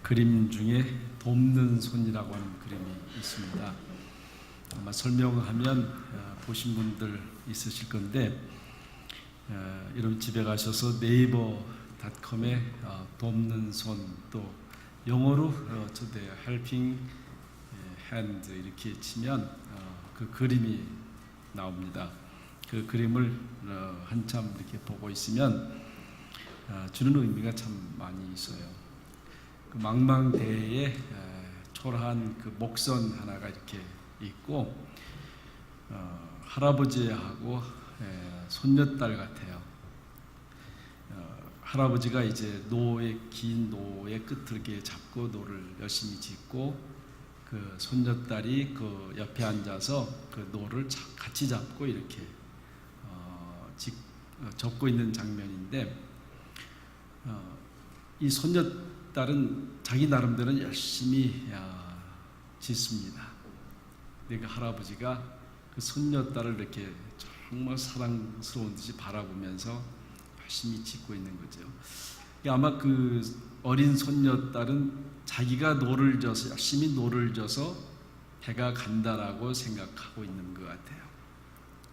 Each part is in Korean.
그림 중에 돕는 손이라고 하는 그림이 있습니다. 아마 설명하면 보신 분들 있으실 건데, 여러분 집에 가셔서 네이버닷컴에 돕는 손, 또 영어로 저도 helping hand 이렇게 치면 그 그림이 나옵니다. 그 그림을 한참 이렇게 보고 있으면 주는 의미가 참 많이 있어요. 그 망망대해에 초라한 그 목선 하나가 이렇게 있고, 할아버지하고 손녀딸 같아요. 할아버지가 이제 긴 노의 끝을 이렇게 잡고 노를 열심히 짓고, 그 손녀딸이 그 옆에 앉아서 그 노를 같이 잡고 이렇게 접고 있는 장면인데, 이 손녀딸은 자기 나름대로 열심히 짓습니다. 그러니까 할아버지가 그 손녀딸을 이렇게 정말 사랑스러운 듯이 바라보면서 열심히 짓고 있는 거죠. 아마 그 어린 손녀딸은 자기가 노를 져서 열심히 노를 져서 해가 간다라고 생각하고 있는 것 같아요.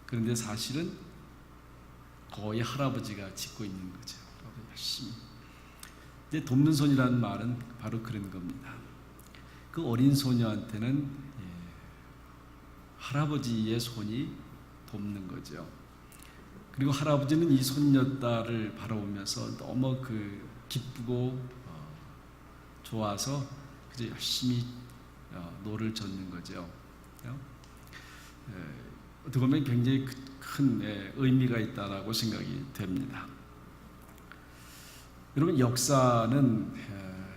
그런데 사실은 거의 할아버지가 짓고 있는 거죠. 열심히. 이제 돕는 손이라는 말은 바로 그런 겁니다. 그 어린 소녀한테는 할아버지의 손이 돕는 거죠. 그리고 할아버지는 이 손녀딸을 바라보면서 너무 그 기쁘고 좋아서 그저 열심히 노를 젓는 거죠. 어떻게 보면 굉장히 큰 의미가 있다라고 생각이 됩니다. 여러분, 역사는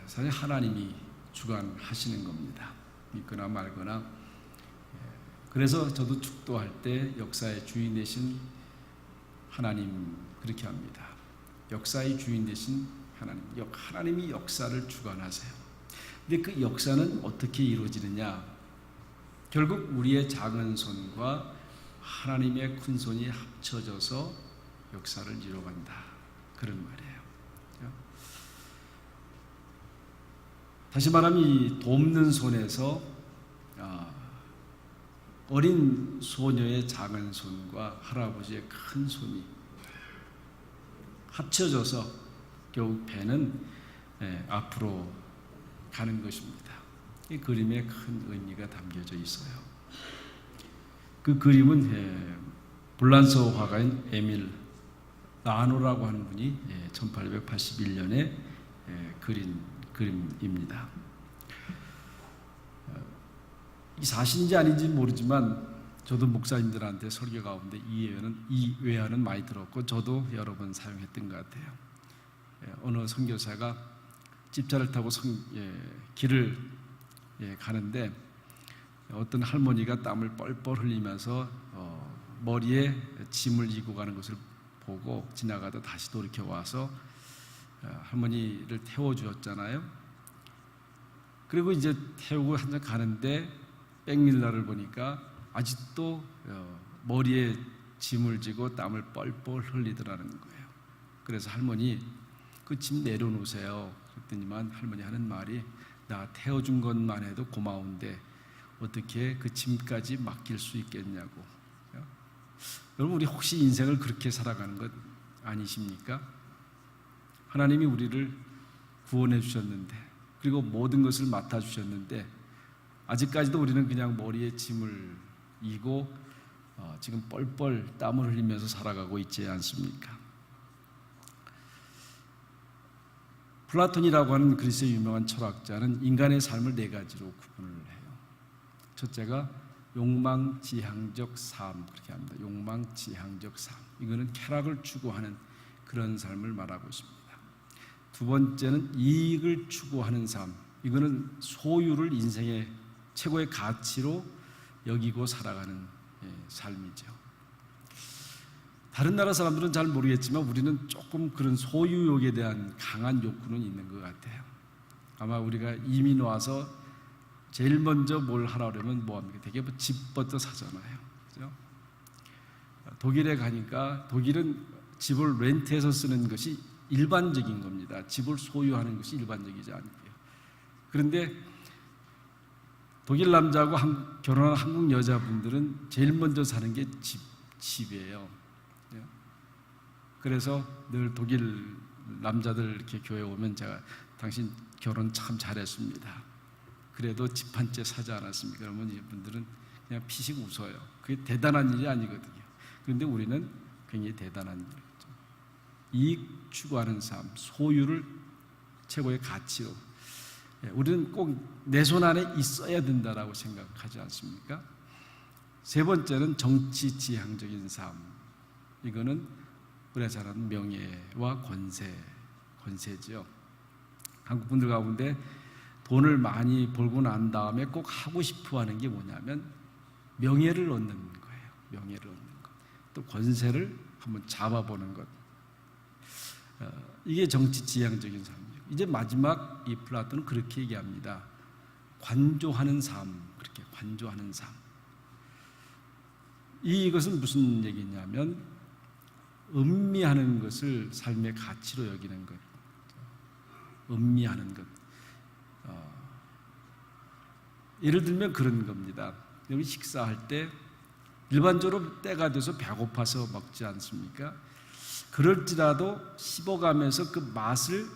사실 하나님이 주관하시는 겁니다. 믿거나 말거나. 그래서 저도 축도할 때 역사의 주인 되신 하나님 그렇게 합니다. 역사의 주인 되신 하나님, 하나님이 역사를 주관하세요. 근데 그 역사는 어떻게 이루어지느냐? 결국 우리의 작은 손과 하나님의 큰 손이 합쳐져서 역사를 이루어간다, 그런 말이에요. 다시 말하면 이 돕는 손에서 어린 소녀의 작은 손과 할아버지의 큰 손이 합쳐져서 결국 배는 앞으로 가는 것입니다. 이 그림에 큰 의미가 담겨져 있어요. 그 그림은 불란서 화가인 에밀 라노라고 하는 분이 1881년에 그린 그림입니다. 이 사실인지 아닌지 모르지만 저도 목사님들한테 설교 가운데 이 외화는 많이 들었고, 저도 여러 번 사용했던 것 같아요. 어느 선교사가 집차를 타고 길을 가는데 어떤 할머니가 땀을 뻘뻘 흘리면서 머리에 짐을 지고 가는 것을 보고 지나가다 다시 돌이켜 와서 할머니를 태워주었잖아요. 그리고 이제 태우고 한참 가는데 백밀러를 보니까 아직도 머리에 짐을 지고 땀을 뻘뻘 흘리더라는 거예요. 그래서 할머니, 그 짐 내려놓으세요. 그랬더니만 할머니 하는 말이, 나 태워준 것만 해도 고마운데 어떻게 그 짐까지 맡길 수 있겠냐고. 여러분, 우리 혹시 인생을 그렇게 살아가는 것 아니십니까? 하나님이 우리를 구원해 주셨는데, 그리고 모든 것을 맡아 주셨는데, 아직까지도 우리는 그냥 머리에 짐을 이고 지금 뻘뻘 땀을 흘리면서 살아가고 있지 않습니까? 플라톤이라고 하는 그리스의 유명한 철학자는 인간의 삶을 네 가지로 구분을 해요. 첫째가 욕망지향적 삶, 그렇게 합니다. 욕망지향적 삶. 이거는 쾌락을 추구하는 그런 삶을 말하고 있습니다. 두 번째는 이익을 추구하는 삶. 이거는 소유를 인생의 최고의 가치로 여기고 살아가는 삶이죠. 다른 나라 사람들은 잘 모르겠지만 우리는 조금 그런 소유욕에 대한 강한 욕구는 있는 것 같아요. 아마 우리가 이민 와서 제일 먼저 뭘 하라 그러면 뭐합니까? 되게 집부터 사잖아요. 그죠? 독일에 가니까 독일은 집을 렌트해서 쓰는 것이 일반적인 겁니다. 집을 소유하는 것이 일반적이지 않고요. 그런데 독일 남자하고 결혼한 한국 여자분들은 제일 먼저 사는 게 집이에요. 그래서 늘 독일 남자들 이렇게 교회 오면 제가 당신 결혼 참 잘했습니다. 그래도 집 한 채 사지 않았습니까? 그러면 이분들은 그냥 피식 웃어요. 그게 대단한 일이 아니거든요. 그런데 우리는 굉장히 대단한 일이죠. 이익 추구하는 삶, 소유를 최고의 가치로. 우리는 꼭 내 손 안에 있어야 된다라고 생각하지 않습니까? 세 번째는 정치지향적인 삶. 이거는 우리가 잘 아는 명예와 권세죠. 한국 분들 가운데 돈을 많이 벌고 난 다음에 꼭 하고 싶어 하는 게 뭐냐면 명예를 얻는 거예요. 명예를 얻는 것. 또 권세를 한번 잡아보는 것. 이게 정치지향적인 삶이에요. 이제 마지막 이 플라톤은 그렇게 얘기합니다. 관조하는 삶, 그렇게 관조하는 삶. 이것은 무슨 얘기냐면 음미하는 것을 삶의 가치로 여기는 것. 음미하는 것. 예를 들면 그런 겁니다. 여기 식사할 때 일반적으로 때가 돼서 배고파서 먹지 않습니까? 그럴지라도 씹어가면서 그 맛을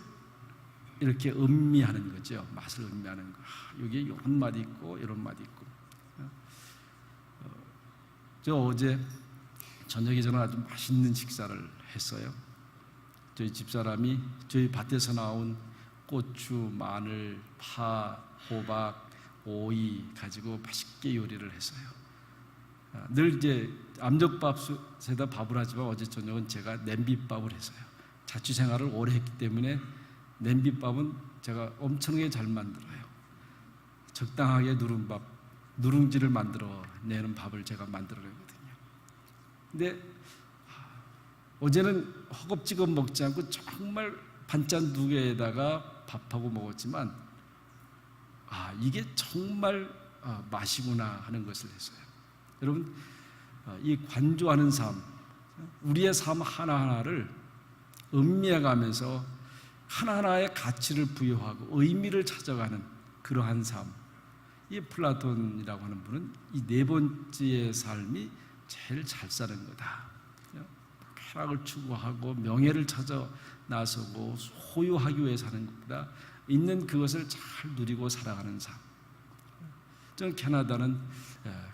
이렇게 음미하는 거죠. 맛을 음미하는 거. 여기에 이런 맛이 있고 이런 맛이 있고. 저 어제 저녁에 저는 아주 맛있는 식사를 했어요. 저희 집사람이 저희 밭에서 나온 고추, 마늘, 파, 호박, 오이 가지고 맛있게 요리를 했어요. 늘 이제 암적밥솥에다 밥을 하지만 어제 저녁은 제가 냄비밥을 했어요. 자취생활을 오래 했기 때문에 냄비밥은 제가 엄청나게 잘 만들어요. 적당하게 누른밥, 누룽지를 만들어 내는 밥을 제가 만들어내거든요. 근데 어제는 허겁지겁 먹지 않고 정말 반찬 2개에다가 밥하고 먹었지만 이게 정말 맛이구나 하는 것을 했어요. 여러분, 이 관조하는 삶, 우리의 삶 하나하나를 음미해가면서 하나하나의 가치를 부여하고 의미를 찾아가는 그러한 삶. 이 플라톤이라고 하는 분은 이 네 번째의 삶이 제일 잘 사는 거다. 쾌락을 추구하고 명예를 찾아 나서고 소유하기 위해 사는 것보다 있는 그것을 잘 누리고 살아가는 삶. 저는 캐나다는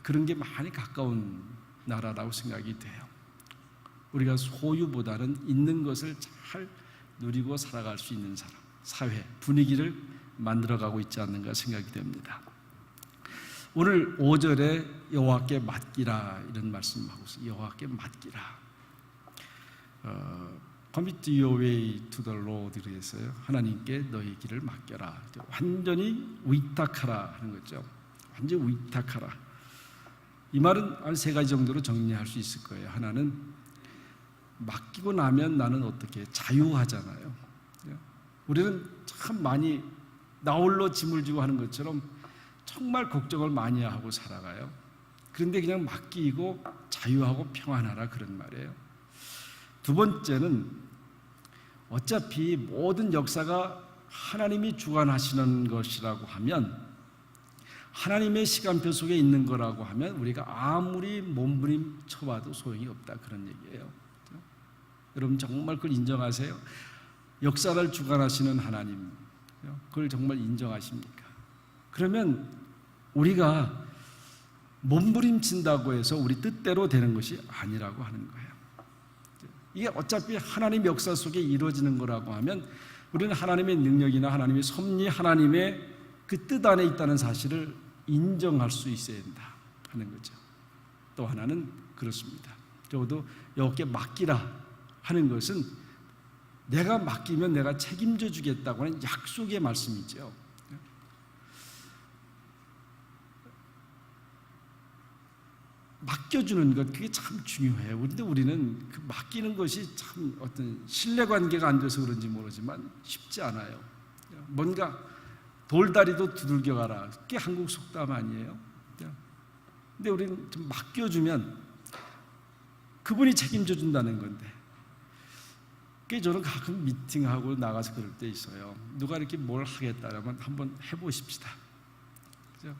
그런 게 많이 가까운 나라라고 생각이 돼요. 우리가 소유보다는 있는 것을 잘 누리고 살아갈 수 있는 사람, 사회, 분위기를 만들어가고 있지 않는가 생각이 됩니다. 오늘 5절에 여호와께 맡기라 이런 말씀하고 있어요. 여호와께 맡기라. Commit your way to the Lord 그랬어요. 하나님께 너희 길을 맡겨라. 완전히 위탁하라 하는 거죠. 완전히 위탁하라. 이 말은 한 3가지 정도로 정리할 수 있을 거예요. 하나는 맡기고 나면 나는 어떻게 자유하잖아요. 우리는 참 많이 나 홀로 짐을 지고 하는 것처럼 정말 걱정을 많이 하고 살아가요. 그런데 그냥 맡기고 자유하고 평안하라 그런 말이에요. 두 번째는 어차피 모든 역사가 하나님이 주관하시는 것이라고 하면, 하나님의 시간표 속에 있는 거라고 하면 우리가 아무리 몸부림쳐봐도 소용이 없다 그런 얘기예요. 여러분 정말 그걸 인정하세요? 역사를 주관하시는 하나님, 그걸 정말 인정하십니까? 그러면 우리가 몸부림친다고 해서 우리 뜻대로 되는 것이 아니라고 하는 거예요. 이게 어차피 하나님 역사 속에 이루어지는 거라고 하면 우리는 하나님의 능력이나 하나님의 섭리, 하나님의 그 뜻 안에 있다는 사실을 인정할 수 있어야 된다 하는 거죠. 또 하나는 그렇습니다. 적어도 여호와께 맡기라 하는 것은 내가 맡기면 내가 책임져 주겠다고 하는 약속의 말씀이죠. 맡겨주는 것, 그게 참 중요해요. 그런데 우리는 그 맡기는 것이 참 어떤 신뢰관계가 안 돼서 그런지 모르지만 쉽지 않아요. 뭔가 돌다리도 두들겨 가라. 그게 한국 속담 아니에요? 근데 우리는 좀 맡겨주면 그분이 책임져 준다는 건데, 그게 저는 가끔 미팅하고 나가서 그럴 때 있어요. 누가 이렇게 뭘 하겠다면 한번 해보십시다. 그죠?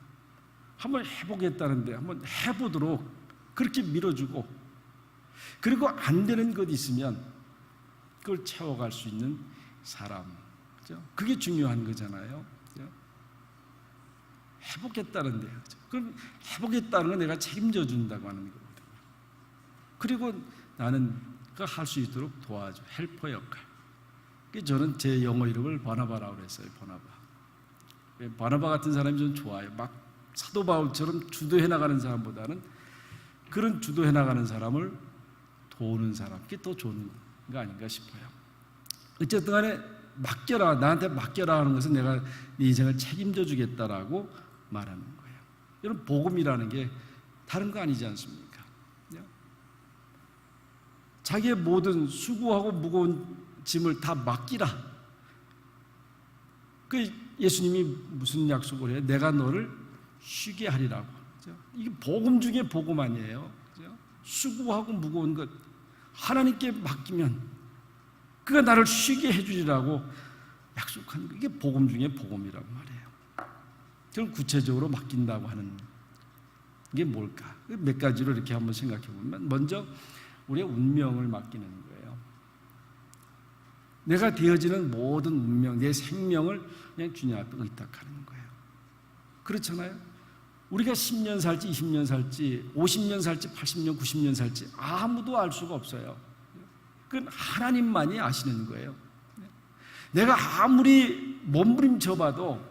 한번 해보겠다는데 한번 해보도록 그렇게 밀어주고, 그리고 안 되는 것 있으면 그걸 채워갈 수 있는 사람, 그죠? 그게 중요한 거잖아요. 그죠? 해보겠다는데, 그죠? 그럼 해보겠다는 건 내가 책임져 준다고 하는 거거든요. 그리고 나는 그 할 수 있도록 도와줘, 헬퍼 역할. 저는 제 영어 이름을 바나바라고 그랬어요. 바나바 같은 사람이 좀 좋아요. 막 사도 바울처럼 주도해 나가는 사람보다는 그런 주도해 나가는 사람을 도우는 사람, 그게 더 좋은 거 아닌가 싶어요. 어쨌든 간에 맡겨라, 나한테 맡겨라 하는 것은 내가 네 인생을 책임져 주겠다라고 말하는 거예요. 여러분, 복음이라는 게 다른 거 아니지 않습니까? 자기의 모든 수고하고 무거운 짐을 다 맡기라. 그 예수님이 무슨 약속을 해요? 내가 너를 쉬게 하리라고. 그죠? 이게 복음 중에 복음 아니에요. 그죠? 수고하고 무거운 것 하나님께 맡기면 그가 나를 쉬게 해주리라고 약속한 거, 이게 복음 중에 복음이란 말이에요. 그럼 구체적으로 맡긴다고 하는 게 뭘까? 몇 가지로 이렇게 한번 생각해 보면, 먼저 우리의 운명을 맡기는 거예요. 내가 되어지는 모든 운명, 내 생명을 그냥 주님 앞에 의탁하는 거예요. 그렇잖아요? 우리가 10년 살지, 20년 살지, 50년 살지, 80년, 90년 살지 아무도 알 수가 없어요. 그건 하나님만이 아시는 거예요. 내가 아무리 몸부림쳐봐도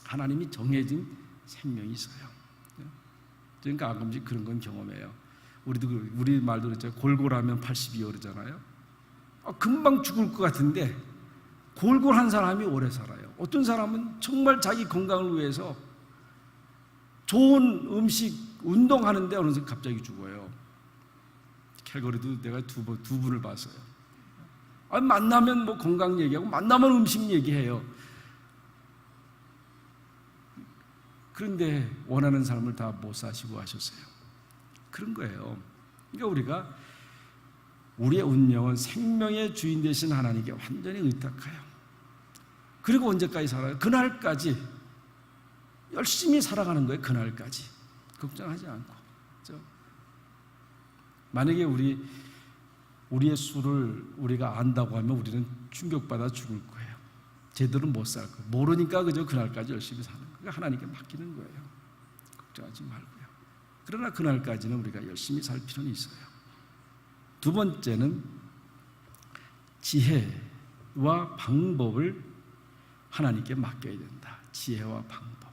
하나님이 정해진 생명이 있어요. 그러니까 가끔씩 그런 건 경험해요. 우리 말도 그렇죠. 골골하면 82 그러잖아요. 금방 죽을 것 같은데 골골한 사람이 오래 살아요. 어떤 사람은 정말 자기 건강을 위해서 좋은 음식, 운동하는데 어느 순간 갑자기 죽어요. 캘거리도 내가 두 분을 봤어요. 만나면 뭐 건강 얘기하고 만나면 음식 얘기해요. 그런데 원하는 삶을 다 못 사시고 하셨어요. 그런 거예요. 그러니까 우리가 우리의 운명은 생명의 주인 되신 하나님께 완전히 의탁해요. 그리고 언제까지 살아요? 그날까지 열심히 살아가는 거예요. 그날까지 걱정하지 않고. 그렇죠? 만약에 우리의 수를 우리가 안다고 하면 우리는 충격받아 죽을 거예요. 제대로 못 살 거예요. 모르니까 그저 그날까지 열심히 사는 거예요. 하나님께 맡기는 거예요. 걱정하지 말고요. 그러나 그날까지는 우리가 열심히 살 필요는 있어요. 두 번째는 지혜와 방법을 하나님께 맡겨야 된다. 지혜와 방법.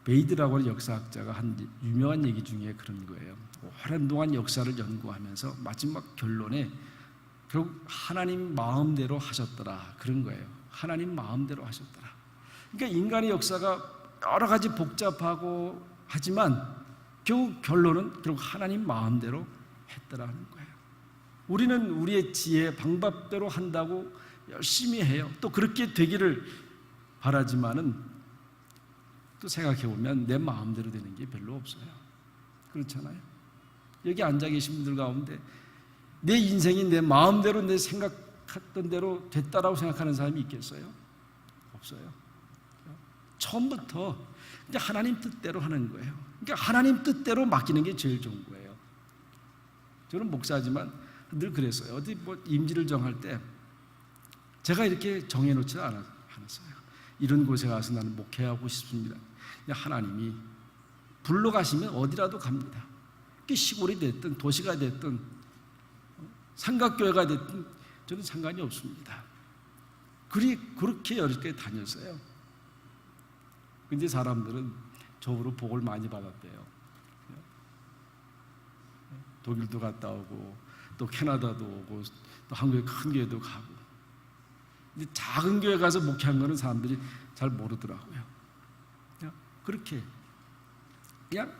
베이드라고 하는 역사학자가 한 유명한 얘기 중에 그런 거예요. 오랜 동안 역사를 연구하면서 마지막 결론에 결국 하나님 마음대로 하셨더라, 그런 거예요. 하나님 마음대로 하셨더라. 그러니까 인간의 역사가 여러 가지 복잡하고 하지만 결국 결론은 결국 하나님 마음대로 했더라는 거예요. 우리는 우리의 지혜, 방법대로 한다고 열심히 해요. 또 그렇게 되기를 바라지만은 또 생각해 보면 내 마음대로 되는 게 별로 없어요. 그렇잖아요. 여기 앉아 계신 분들 가운데 내 인생이 내 마음대로, 내 생각했던 대로 됐다라고 생각하는 사람이 있겠어요? 없어요. 처음부터 이제 하나님 뜻대로 하는 거예요. 그러니까 하나님 뜻대로 맡기는 게 제일 좋은 거예요. 저는 목사지만 늘 그랬어요. 어디 뭐 임지를 정할 때 제가 이렇게 정해놓지 않았어요. 이런 곳에 가서 나는 목회하고 싶습니다. 그냥 하나님이 불러가시면 어디라도 갑니다. 시골이 됐든 도시가 됐든 삼각교회가 됐든 저는 상관이 없습니다. 그렇게 이렇게 다녔어요. 근데 사람들은 저으로 복을 많이 받았대요. 독일도 갔다 오고 또 캐나다도 오고 또 한국의 큰 교회도 가고. 근데 작은 교회 가서 목회한 거는 사람들이 잘 모르더라고요. 그렇게 그냥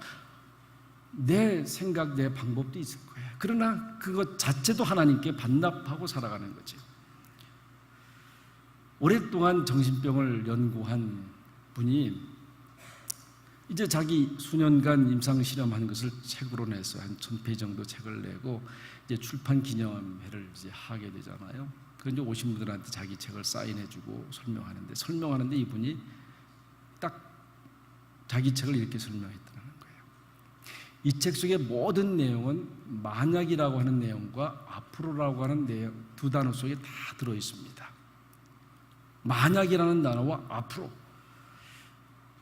내 생각, 내 방법도 있을 거예요. 그러나 그것 자체도 하나님께 반납하고 살아가는 거죠. 오랫동안 정신병을 연구한 분이 이제 자기 수년간 임상 실험한 것을 책으로 내서 한 1000페이지 정도 책을 내고 이제 출판 기념회를 이제 하게 되잖아요. 그 이제 오신 분들한테 자기 책을 사인해주고 설명하는데 이분이 딱 자기 책을 이렇게 설명했더라는 거예요. 이 책 속의 모든 내용은 만약이라고 하는 내용과 앞으로라고 하는 내용 두 단어 속에 다 들어 있습니다. 만약이라는 단어와 앞으로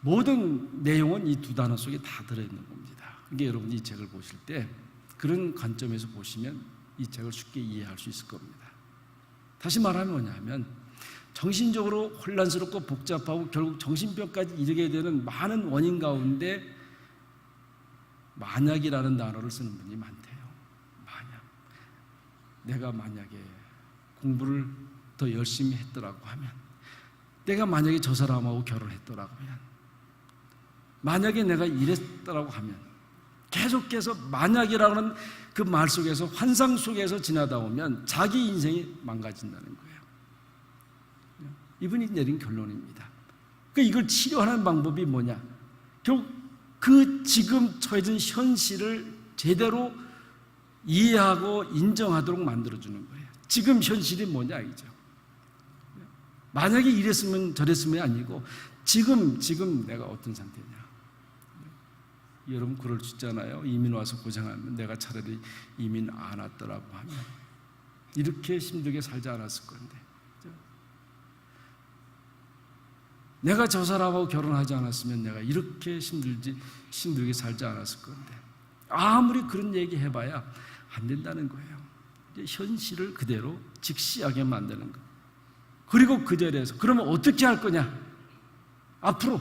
모든 내용은 이 두 단어 속에 다 들어있는 겁니다. 그러니까 여러분이 이 책을 보실 때 그런 관점에서 보시면 이 책을 쉽게 이해할 수 있을 겁니다. 다시 말하면 뭐냐면 정신적으로 혼란스럽고 복잡하고 결국 정신병까지 이르게 되는 많은 원인 가운데 만약이라는 단어를 쓰는 분이 많대요. 만약. 내가 만약에 공부를 더 열심히 했더라고 하면, 내가 만약에 저 사람하고 결혼했더라고 하면, 만약에 내가 이랬더라고 하면, 계속해서 만약이라는 그 말 속에서 환상 속에서 지나다 보면 자기 인생이 망가진다는 거예요. 이분이 내린 결론입니다. 그러니까 이걸 치료하는 방법이 뭐냐? 결국 그 지금 처해진 현실을 제대로 이해하고 인정하도록 만들어주는 거예요. 지금 현실이 뭐냐 이죠. 만약에 이랬으면 저랬으면 아니고 지금 내가 어떤 상태냐. 여러분 그럴 수 있잖아요. 이민 와서 고생하면 내가 차라리 이민 안 왔더라고 하면 이렇게 힘들게 살지 않았을 건데, 내가 저 사람하고 결혼하지 않았으면 내가 이렇게 힘들게 살지 않았을 건데, 아무리 그런 얘기 해봐야 안 된다는 거예요. 현실을 그대로 직시하게 만드는 거. 그리고 그 자리에서 그러면 어떻게 할 거냐? 앞으로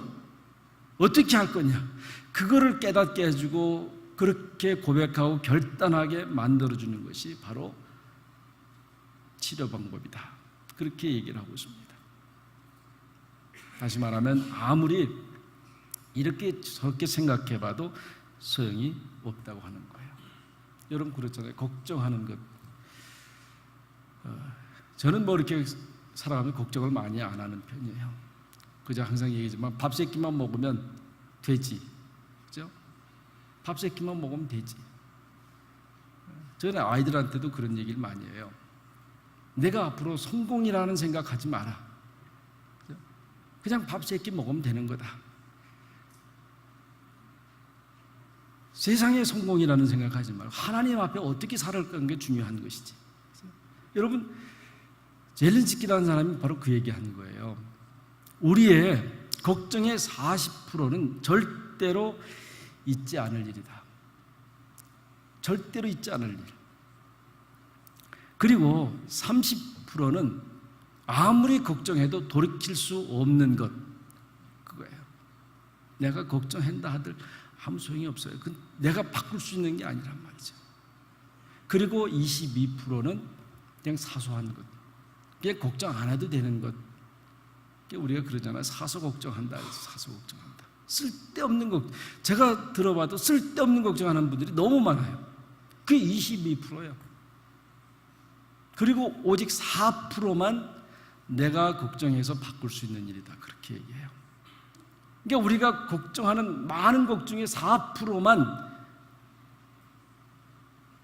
어떻게 할 거냐? 그거를 깨닫게 해주고 그렇게 고백하고 결단하게 만들어주는 것이 바로 치료 방법이다. 그렇게 얘기를 하고 있습니다. 다시 말하면 아무리 이렇게 저렇게 생각해봐도 소용이 없다고 하는 거예요. 여러분 그렇잖아요. 걱정하는 것. 저는 뭐 이렇게 살아가면 걱정을 많이 안 하는 편이에요. 그저 항상 얘기하지만 밥 세 끼만 먹으면 되지. 그죠? 밥 세 끼만 먹으면 되지. 저는 아이들한테도 그런 얘기를 많이 해요. 내가 앞으로 성공이라는 생각하지 마라. 그냥 밥 세 끼 먹으면 되는 거다. 세상의 성공이라는 생각하지 말고 하나님 앞에 어떻게 살아가는 게 중요한 것이지. 여러분 젤렌스키라는 사람이 바로 그 얘기하는 거예요. 우리의 걱정의 40%는 절대로 있지 않을 일이다. 절대로 있지 않을 일. 그리고 30%는 아무리 걱정해도 돌이킬 수 없는 것, 그거예요. 내가 걱정한다 하들 아무 소용이 없어요. 그건 내가 바꿀 수 있는 게 아니란 말이죠. 그리고 22%는 그냥 사소한 것, 그냥 걱정 안 해도 되는 것. 우리가 그러잖아요. 사소 걱정한다. 사소 걱정한다. 쓸데없는 걱정. 제가 들어봐도 쓸데없는 걱정하는 분들이 너무 많아요. 그게 22%예요. 그리고 오직 4%만 내가 걱정해서 바꿀 수 있는 일이다. 그렇게 얘기해요. 그러니까 우리가 걱정하는 많은 걱정의 4%만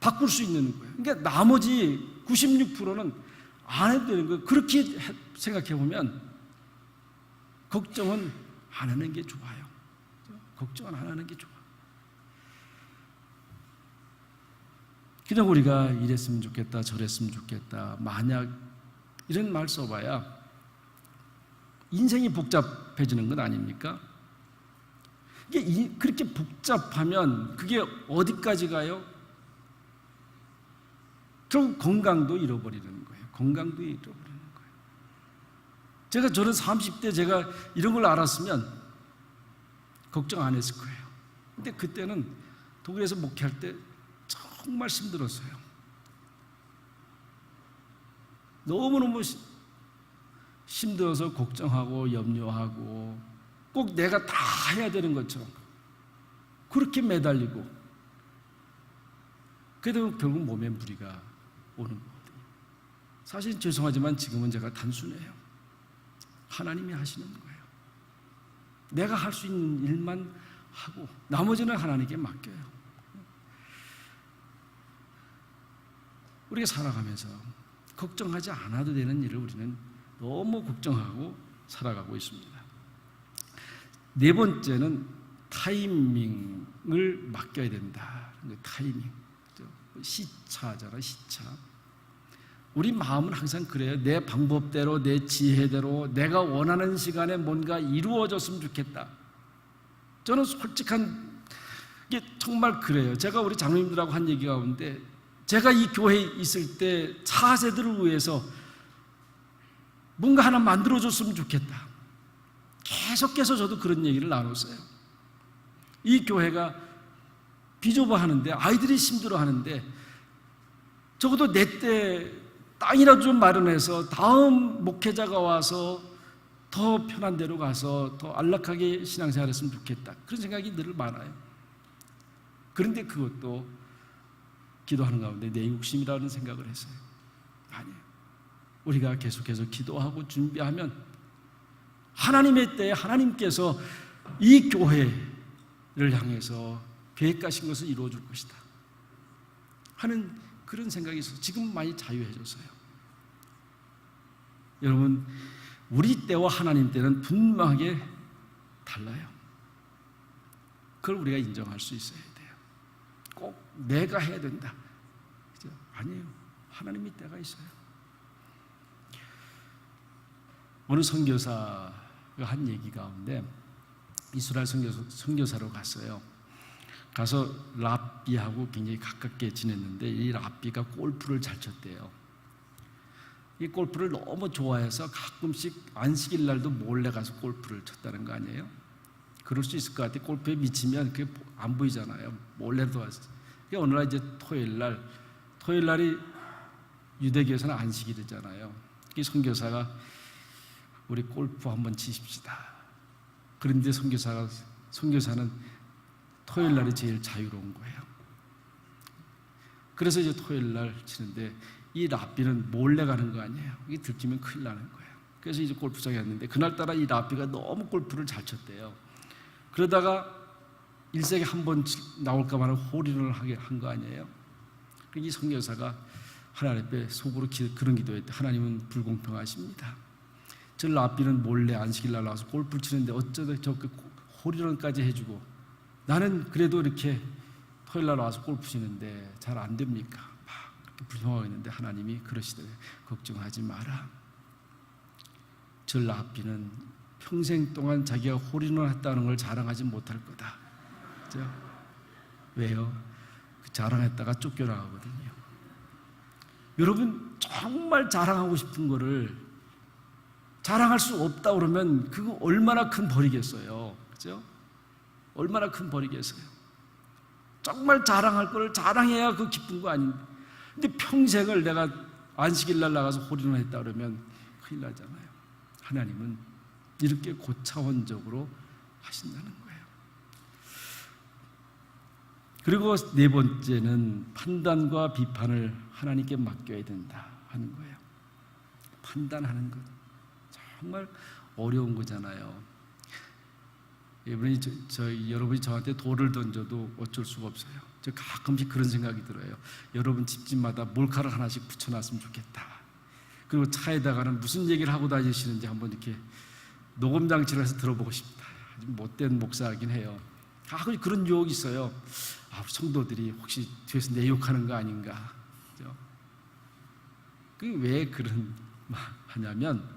바꿀 수 있는 거예요. 그러니까 나머지 96%는 안 해도 되는 거예요. 그렇게 생각해 보면 걱정은 안 하는 게 좋아요. 걱정은 안 하는 게 좋아. 그냥 우리가 이랬으면 좋겠다, 저랬으면 좋겠다, 만약 이런 말 써봐야 인생이 복잡해지는 건 아닙니까? 이게 그렇게 복잡하면 그게 어디까지 가요? 결국 건강도 잃어버리는 거예요. 건강도 잃어버리는 거예요. 저는 30대 제가 이런 걸 알았으면 걱정 안 했을 거예요. 근데 그때는 독일에서 목회할 때 정말 힘들었어요. 너무너무 힘들어서 걱정하고 염려하고 꼭 내가 다 해야 되는 것처럼 그렇게 매달리고, 그래도 결국 몸에 무리가 오는 거거든요. 사실 죄송하지만 지금은 제가 단순해요. 하나님이 하시는 거예요. 내가 할 수 있는 일만 하고 나머지는 하나님께 맡겨요. 우리가 살아가면서 걱정하지 않아도 되는 일을 우리는 너무 걱정하고 살아가고 있습니다. 네 번째는 타이밍을 맡겨야 된다. 타이밍. 시차잖아, 시차. 우리 마음은 항상 그래요. 내 방법대로, 내 지혜대로 내가 원하는 시간에 뭔가 이루어졌으면 좋겠다. 저는 솔직한 게 정말 그래요. 제가 우리 장로님들하고 한 얘기 가운데 제가 이 교회에 있을 때 차세들을 위해서 뭔가 하나 만들어줬으면 좋겠다. 계속해서 저도 그런 얘기를 나눴어요. 이 교회가 비좁아하는데 아이들이 힘들어하는데 적어도 내 때 땅이라도 좀 마련해서 다음 목회자가 와서 더 편한 데로 가서 더 안락하게 신앙생활했으면 좋겠다. 그런 생각이 늘 많아요. 그런데 그것도 기도하는 가운데 내 욕심이라는 생각을 했어요. 아니에요. 우리가 계속해서 기도하고 준비하면 하나님의 때에 하나님께서 이 교회를 향해서 계획하신 것을 이루어 줄 것이다 하는 그런 생각이 있어서 지금 많이 자유해졌어요. 여러분, 우리 때와 하나님 때는 분명하게 달라요. 그걸 우리가 인정할 수 있어야 돼요. 꼭 내가 해야 된다. 아니에요. 하나님의 때가 있어요. 어느 선교사가 한 얘기 가운데 이스라엘 선교사로 갔어요. 가서 랍비하고 굉장히 가깝게 지냈는데 이 랍비가 골프를 잘 쳤대요. 이 골프를 너무 좋아해서 가끔씩 안식일 날도 몰래 가서 골프를 쳤다는 거 아니에요? 그럴 수 있을 것 같아요. 골프에 미치면 그게 안 보이잖아요. 몰래 들어왔어요. 어느 날 이제 토요일 날이 유대교에서는 안식일이잖아요. 이 선교사가 우리 골프 한번 치십시다. 그런데 선교사는 토요일 날이 제일 자유로운 거예요. 그래서 이제 토요일 날 치는데 이 랍비는 몰래 가는 거 아니에요. 이게 들키면 큰일 나는 거예요. 그래서 이제 골프장에 왔는데 그날따라 이 랍비가 너무 골프를 잘 쳤대요. 그러다가 일생에 한 번 나올까 말한 홀인원을 하게 한 거 아니에요. 이 선교사가 하나님 앞에 속으로 그런 기도했대. 하나님은 불공평하십니다. 저 랍비는 몰래 안식일 날 나와서 골프를 치는데 어쩌다 저렇게 홀인원까지 해주고 나는 그래도 이렇게 토요일 날 와서 골프 치는데 잘 안 됩니까? 막 그렇게 불평하고 있는데 하나님이 그러시더래요. 걱정하지 마라. 저 랍비는 평생 동안 자기가 홀인원 했다는 걸 자랑하지 못할 거다. 그렇죠? 왜요? 자랑했다가 쫓겨나가거든요. 여러분, 정말 자랑하고 싶은 거를 자랑할 수 없다 그러면 그거 얼마나 큰 벌이겠어요. 그렇죠? 얼마나 큰 벌이겠어요. 정말 자랑할 걸 자랑해야 그 기쁜 거 아닌데. 근데 평생을 내가 안식일 날 나가서 홀인원 했다 그러면 큰일 나잖아요. 하나님은 이렇게 고차원적으로 하신다는 거예요. 그리고 네 번째는 판단과 비판을 하나님께 맡겨야 된다 하는 거예요. 판단하는 것 정말 어려운 거잖아요. 여러분이 저한테 돌을 던져도 어쩔 수가 없어요. 저 가끔씩 그런 생각이 들어요. 여러분 집집마다 몰카를 하나씩 붙여놨으면 좋겠다. 그리고 차에다가는 무슨 얘기를 하고 다니시는지 한번 이렇게 녹음 장치를 해서 들어보고 싶다. 아주 못된 목사이긴 해요. 가끔 그런 유혹이 있어요. 성도들이 혹시 뒤에서 내 욕하는 거 아닌가. 그게 왜 그런 말 하냐면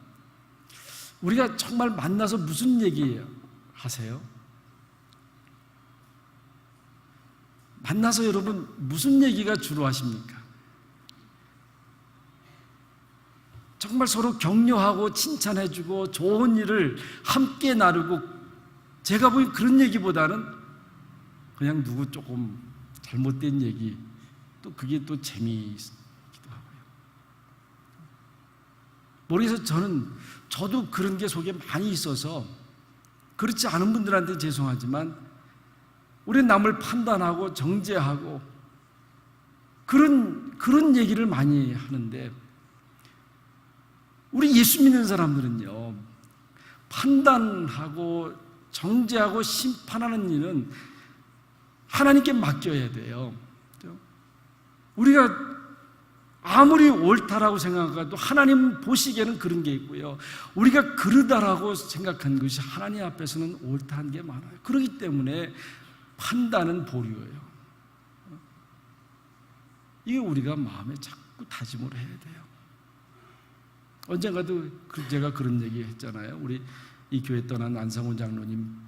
우리가 정말 만나서 무슨 얘기예요? 하세요? 만나서 여러분 무슨 얘기가 주로 하십니까? 정말 서로 격려하고 칭찬해주고 좋은 일을 함께 나누고 제가 보기엔 그런 얘기보다는 그냥 누구 조금 잘못된 얘기 또 그게 또 재미있기도 하고요. 모르겠어요. 저도 그런 게 속에 많이 있어서 그렇지 않은 분들한테 죄송하지만 우리 남을 판단하고 정죄하고 그런 얘기를 많이 하는데 우리 예수 믿는 사람들은요 판단하고 정죄하고 심판하는 일은 하나님께 맡겨야 돼요. 우리가 아무리 옳다라고 생각해도 하나님 보시기에는 그런 게 있고요. 우리가 그르다라고 생각한 것이 하나님 앞에서는 옳다는 게 많아요. 그렇기 때문에 판단은 보류예요. 이게 우리가 마음에 자꾸 다짐을 해야 돼요. 언젠가도 제가 그런 얘기 했잖아요. 우리 이 교회 떠난 안상훈 장로님,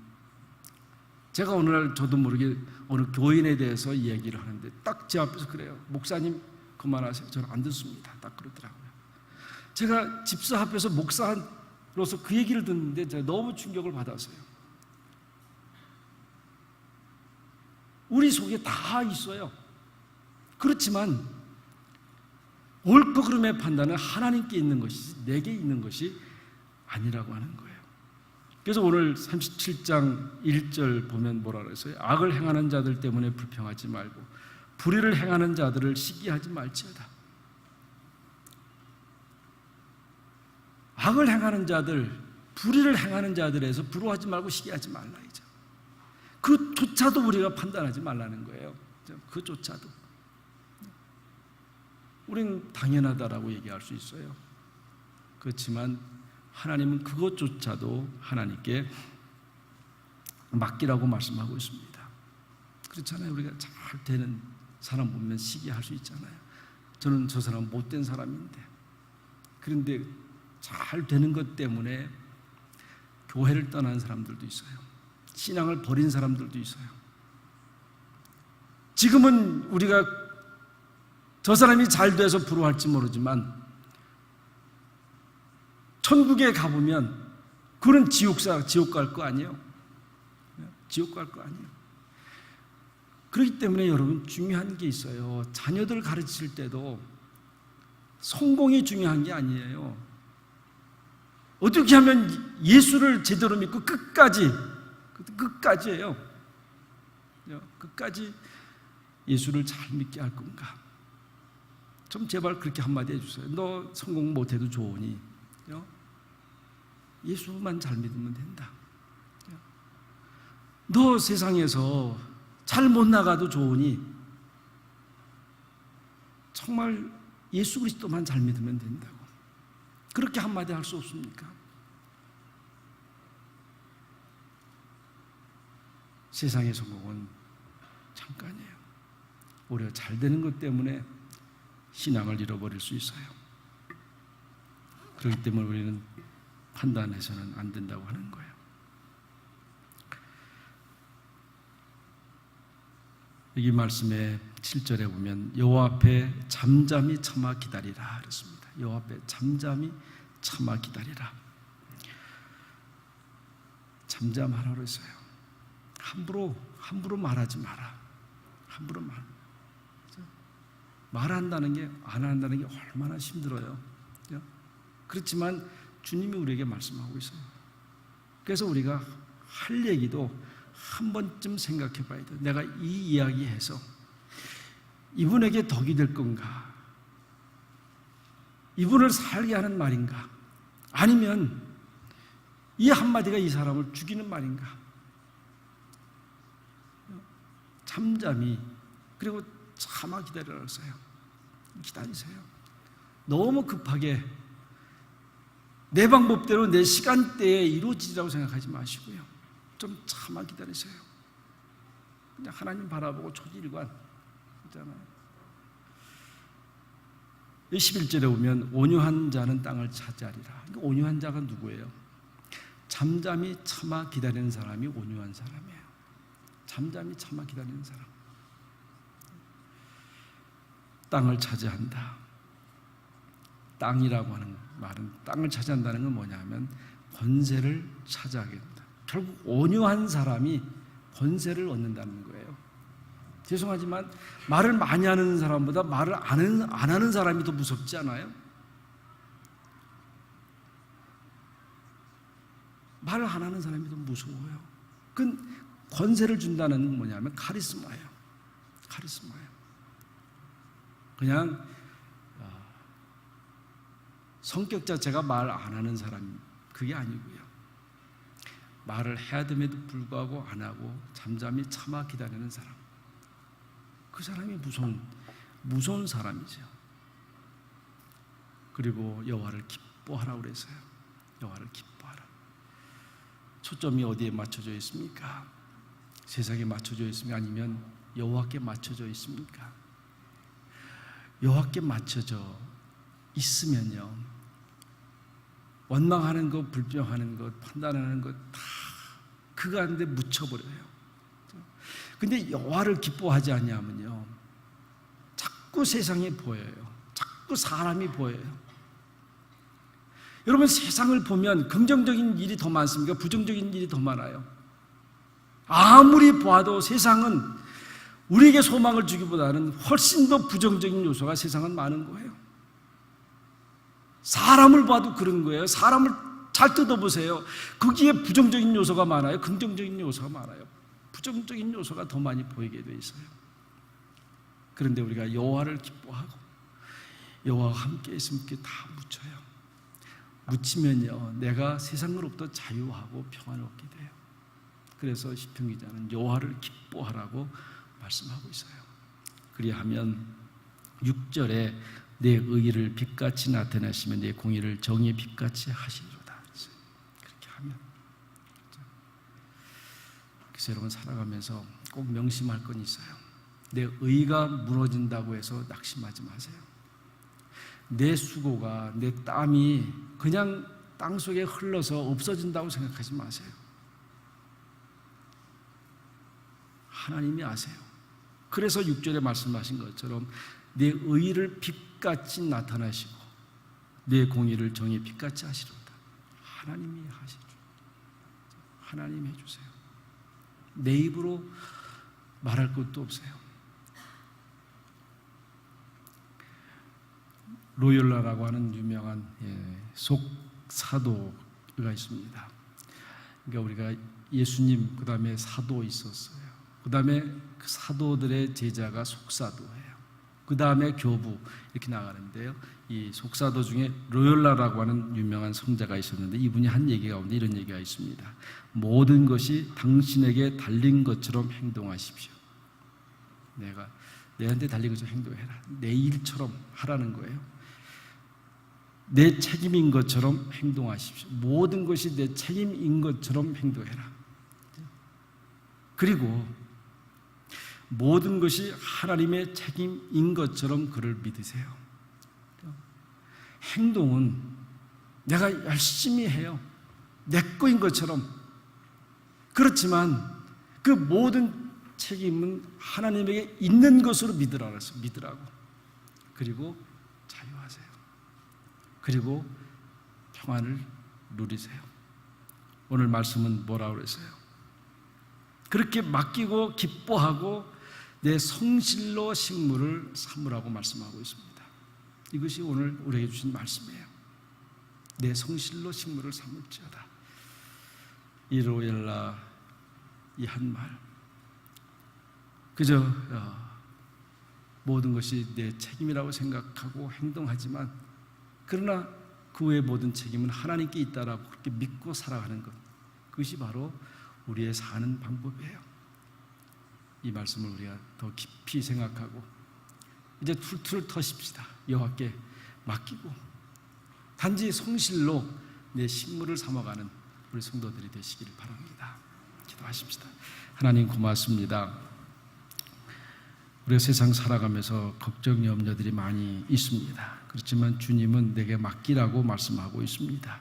제가 오늘날 저도 모르게 어느 교인에 대해서 이야기를 하는데 딱 제 앞에서 그래요. 목사님 그만하세요. 저는 안 듣습니다. 딱 그러더라고요. 제가 집사 앞에서 목사로서 그 얘기를 듣는데 제가 너무 충격을 받았어요. 우리 속에 다 있어요. 그렇지만 옳고 그름의 판단은 하나님께 있는 것이지 내게 있는 것이 아니라고 하는 거예요. 그래서 오늘 37장 1절 보면 뭐라 그랬어요? 악을 행하는 자들 때문에 불평하지 말고 불의를 행하는 자들을 시기하지 말지어다. 악을 행하는 자들, 불의를 행하는 자들에서 부러워하지 말고 시기하지 말라 이죠. 그조차도 우리가 판단하지 말라는 거예요. 그조차도 우리는 당연하다라고 얘기할 수 있어요. 그렇지만 하나님은 그것조차도 하나님께 맡기라고 말씀하고 있습니다. 그렇잖아요. 우리가 잘 되는 사람 보면 시기할 수 있잖아요. 저는 저 사람 못된 사람인데, 그런데 잘 되는 것 때문에 교회를 떠난 사람들도 있어요. 신앙을 버린 사람들도 있어요. 지금은 우리가 저 사람이 잘 돼서 부러워할지 모르지만 천국에 가보면 그런 지옥 갈 거 아니에요? 지옥 갈 거 아니에요? 그렇기 때문에 여러분 중요한 게 있어요. 자녀들 가르칠 때도 성공이 중요한 게 아니에요. 어떻게 하면 예수를 제대로 믿고 끝까지예요. 끝까지 예수를 잘 믿게 할 건가? 좀 제발 그렇게 한마디 해주세요. 너 성공 못해도 좋으니 예수만 잘 믿으면 된다. 너 세상에서 잘 못 나가도 좋으니 정말 예수 그리스도만 잘 믿으면 된다고. 그렇게 한마디 할 수 없습니까? 세상의 성공은 잠깐이에요. 오히려 잘 되는 것 때문에 신앙을 잃어버릴 수 있어요. 그렇기 때문에 우리는 판단해서는 안 된다고 하는 거예요. 여기 말씀의 7절에 보면 여호와 앞에 잠잠히 참아 기다리라 그랬습니다. 여호와 앞에 잠잠히 참아 기다리라. 잠잠하라 그랬어요. 함부로 말하지 마라. 함부로 말한다는 게 안 한다는 게 얼마나 힘들어요. 그렇지만 주님이 우리에게 말씀하고 있어요. 그래서 우리가 할 얘기도 한 번쯤 생각해 봐야 돼요. 내가 이 이야기해서 이분에게 덕이 될 건가? 이분을 살게 하는 말인가? 아니면 이 한마디가 이 사람을 죽이는 말인가? 잠잠히, 그리고 참아 기다리라고 했어요. 기다리세요. 너무 급하게 내 방법대로 내 시간대에 이루어지리라고 생각하지 마시고요. 좀 참아 기다리세요. 그냥 하나님 바라보고 초지일관 있잖아요. 11절에 보면 온유한 자는 땅을 차지하리라. 온유한 자가 누구예요? 잠잠히 참아 기다리는 사람이 온유한 사람이에요. 잠잠히 참아 기다리는 사람. 땅을 차지한다. 땅이라고 하는 말은, 땅을 차지한다는 건 뭐냐면 권세를 차지하게 된다. 결국 온유한 사람이 권세를 얻는다는 거예요. 죄송하지만 말을 많이 하는 사람보다 말을 안 하는 사람이 더 무섭지 않아요? 말을 안 하는 사람이 더 무서워요. 그 권세를 준다는 건 뭐냐면 카리스마예요. 카리스마예요. 그냥 성격 자체가 말 안 하는 사람, 그게 아니고요. 말을 해야 됨에도 불구하고 안 하고 잠잠히 참아 기다리는 사람, 그 사람이 무서운 사람이죠. 그리고 여호와를 기뻐하라고 그래서요. 여호와를 기뻐하라. 초점이 어디에 맞춰져 있습니까? 세상에 맞춰져 있습니까? 아니면 여호와께 맞춰져 있습니까? 여호와께 맞춰져 있으면요, 원망하는 것, 불평하는 것, 판단하는 것 다 그 가운데 묻혀버려요. 근데 여호와를 기뻐하지 않냐면요, 자꾸 세상이 보여요. 자꾸 사람이 보여요. 여러분, 세상을 보면 긍정적인 일이 더 많습니까? 부정적인 일이 더 많아요? 아무리 봐도 세상은 우리에게 소망을 주기보다는 훨씬 더 부정적인 요소가 세상은 많은 거예요. 사람을 봐도 그런 거예요. 사람을 잘 뜯어보세요. 거기에 부정적인 요소가 많아요? 긍정적인 요소가 많아요? 부정적인 요소가 더 많이 보이게 돼 있어요. 그런데 우리가 여호와를 기뻐하고 여호와와 함께 있으면 그게 다 묻혀요. 묻히면요, 내가 세상으로부터 자유하고 평안을 얻게 돼요. 그래서 시편 기자는 여호와를 기뻐하라고 말씀하고 있어요. 그리하면 6절에 내 의의를 빛같이 나타내시면 내 공의를 정의의 빛같이 하시리로다. 그렇게 하면, 그래서 여러분 살아가면서 꼭 명심할 건 있어요. 내 의의가 무너진다고 해서 낙심하지 마세요. 내 수고가, 내 땀이 그냥 땅속에 흘러서 없어진다고 생각하지 마세요. 하나님이 아세요. 그래서 6절에 말씀하신 것처럼 내 의의를 빛같이 나타나시고 내 공의를 정의 빛같이 하시리로다. 하나님이 하시죠. 하나님이 해주세요. 내 입으로 말할 것도 없어요. 로열라라고 하는 유명한 속사도가 있습니다. 그러니까 우리가 예수님, 그 다음에 사도 있었어요. 그 다음에 그 사도들의 제자가 속사도예요. 그 다음에 교부, 이렇게 나가는데요, 이 속사도 중에 로열라라고 하는 유명한 성자가 있었는데 이분이 한 얘기 가운데 이런 얘기가 있습니다. 모든 것이 당신에게 달린 것처럼 행동하십시오. 내한테 달린 것처럼 행동해라. 내 일처럼 하라는 거예요. 내 책임인 것처럼 행동하십시오. 모든 것이 내 책임인 것처럼 행동해라. 그리고 모든 것이 하나님의 책임인 것처럼 그를 믿으세요. 행동은 내가 열심히 해요. 내 거인 것처럼. 그렇지만 그 모든 책임은 하나님에게 있는 것으로 믿으라고. 그리고 자유하세요. 그리고 평안을 누리세요. 오늘 말씀은 뭐라고 그랬어요? 그렇게 맡기고 기뻐하고 내 성실로 식물을 삼으라고 말씀하고 있습니다. 이것이 오늘 우리에게 주신 말씀이에요. 내 성실로 식물을 삼을지어다. 이 로엘라 이 한 말, 그저 모든 것이 내 책임이라고 생각하고 행동하지만, 그러나 그 외의 모든 책임은 하나님께 있다라고 그렇게 믿고 살아가는 것, 그것이 바로 우리의 사는 방법이에요. 이 말씀을 우리가 더 깊이 생각하고 이제 툴툴 터십시다. 여호와께 맡기고 단지 성실로 내 식물을 삼아가는 우리 성도들이 되시기를 바랍니다. 기도하십시다. 하나님 고맙습니다. 우리가 세상 살아가면서 걱정, 염려들이 많이 있습니다. 그렇지만 주님은 내게 맡기라고 말씀하고 있습니다.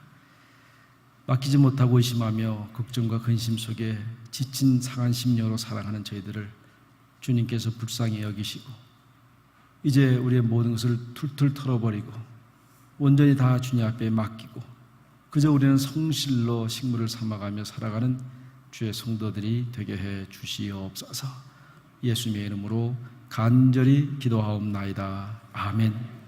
맡기지 못하고 의심하며 걱정과 근심 속에 지친 상한 심령으로 살아가는 저희들을 주님께서 불쌍히 여기시고 이제 우리의 모든 것을 툴툴 털어버리고 온전히 다 주님 앞에 맡기고 그저 우리는 성실로 식물을 삼아가며 살아가는 주의 성도들이 되게 해 주시옵소서. 예수님의 이름으로 간절히 기도하옵나이다. 아멘.